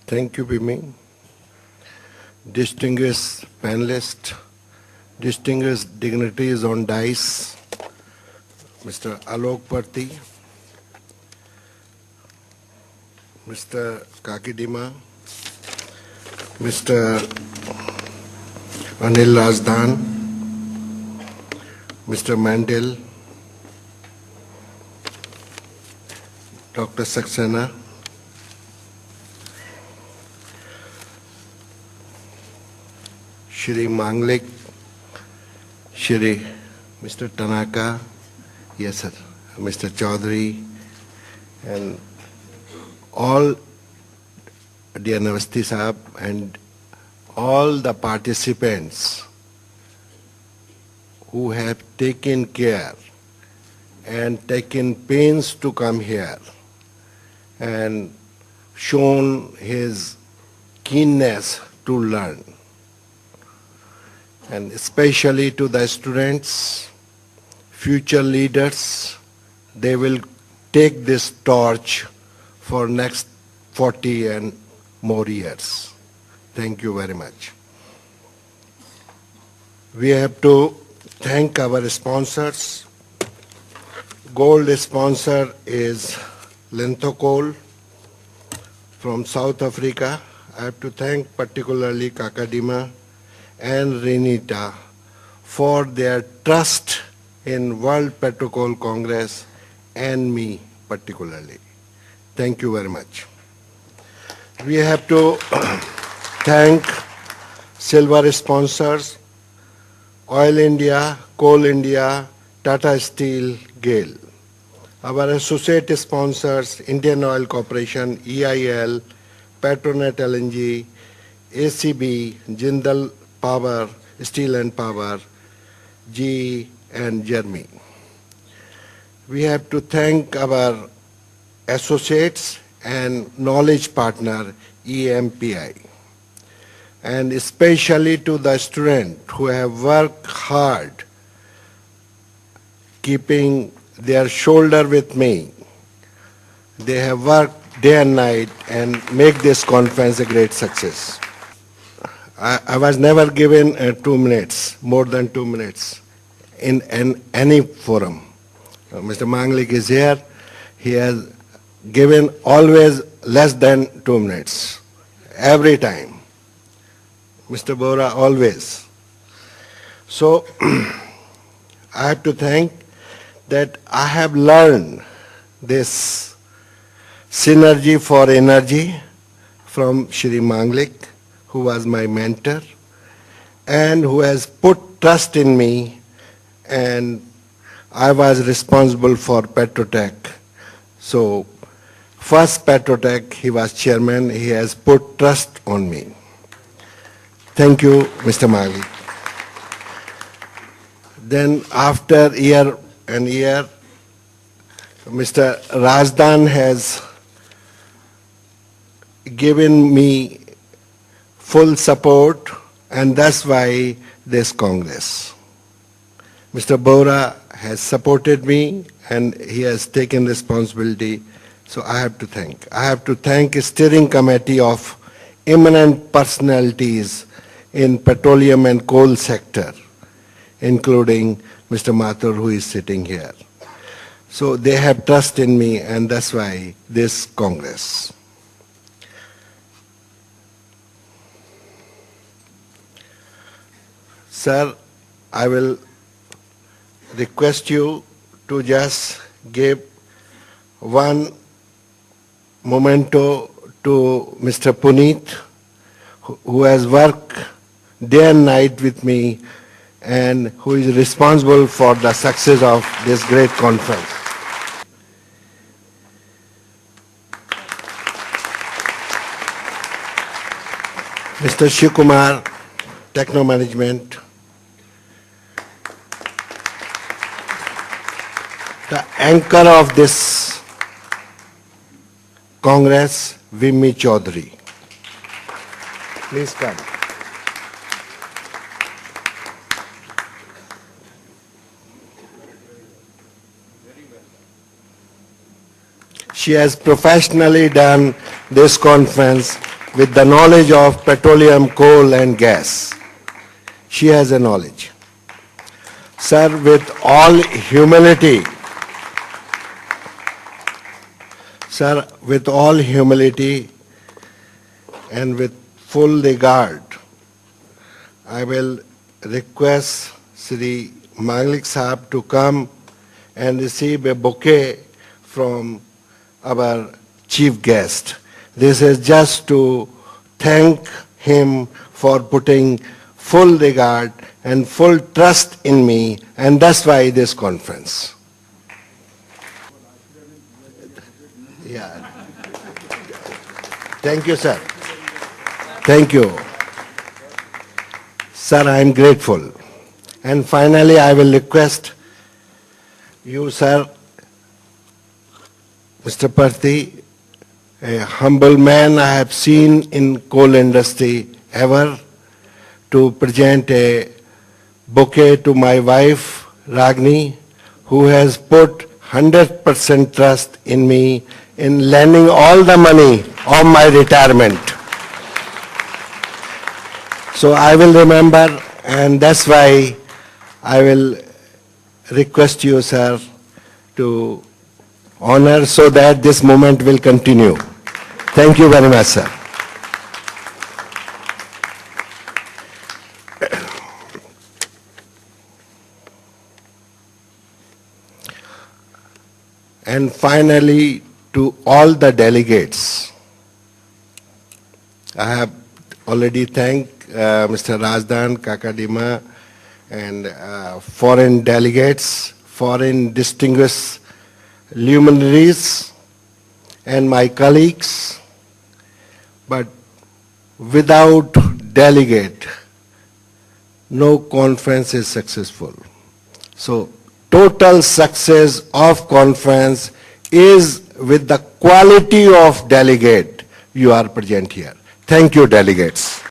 Thank you, Bimi. Distinguished panelists, distinguished dignitaries on dais, Mr. Alok Parti, Mr. Kakidima, Mr. Anil Razdan, Mr. Mandel, Dr. Saxena, Shri Manglik, Shri Mr. Tanaka, yes sir, Mr. Chaudhary, and all dear Navasti Sahab and all the participants who have taken care and taken pains to come here and shown his keenness to learn. And especially to the students, future leaders, they will take this torch for next 40 and more years. Thank you very much. We have to thank our sponsors. Gold sponsor is Linthocol from South Africa. I have to thank particularly Kakadima and Renita for their trust in World Petrocoal Congress and me particularly. Thank you very much. We have to thank silver sponsors, Oil India, Coal India, Tata Steel, GAIL. Our associate sponsors, Indian Oil Corporation, EIL, Petronet LNG, ACB, Jindal Power, Steel and Power, GE and Jeremy. We have to thank our associates and knowledge partner, EMPI. And especially to the students who have worked hard, keeping their shoulder with me. They have worked day and night and make this conference a great success. I was never given 2 minutes, more than 2 minutes, in any forum. Mr. Manglik is here. He has given always less than 2 minutes, every time. Mr. Bora, always. So, I have to thank that I have learned this synergy for energy from Shri Manglik, who was my mentor and who has put trust in me, and I was responsible for Petrotech. So first Petrotech, he was chairman, he has put trust on me. Thank you, Mr. Manglik. Then after year and year, Mr. Razdan has given me full support, and that's why this Congress. Mr. Bora has supported me and he has taken responsibility, so I have to thank. I have to thank a steering committee of eminent personalities in petroleum and coal sector, including Mr. Mathur, who is sitting here. So they have trust in me, and that's why this Congress. Sir, I will request you to just give one memento to Mr. Puneet, who has worked day and night with me and who is responsible for the success of this great conference. Mr. Shivkumar, Techno Management. The anchor of this Congress, Vimmi Chaudhary. Please come. She has professionally done this conference with the knowledge of petroleum, coal and gas. She has a knowledge. Sir, with all humility, sir, with all humility and with full regard, I will request Sri Manglik Sahab to come and receive a bouquet from our chief guest. This is just to thank him for putting full regard and full trust in me, and that's why this conference. Yeah. Thank you, sir. Thank you. Sir, I am grateful. And finally, I will request you, sir, Mr. Parthi, a humble man I have seen in coal industry ever, to present a bouquet to my wife, Ragini, who has put 100% trust in me in lending all the money of my retirement. So I will remember, and that's why I will request you, sir, to honor so that this moment will continue. Thank you very much, sir. And finally, to all the delegates, I have already thanked Mr. Rajdan, Kakadima, and foreign delegates, foreign distinguished luminaries, and my colleagues. But without delegate, no conference is successful. So total success of conference is with the quality of delegate you are present here. Thank you, delegates.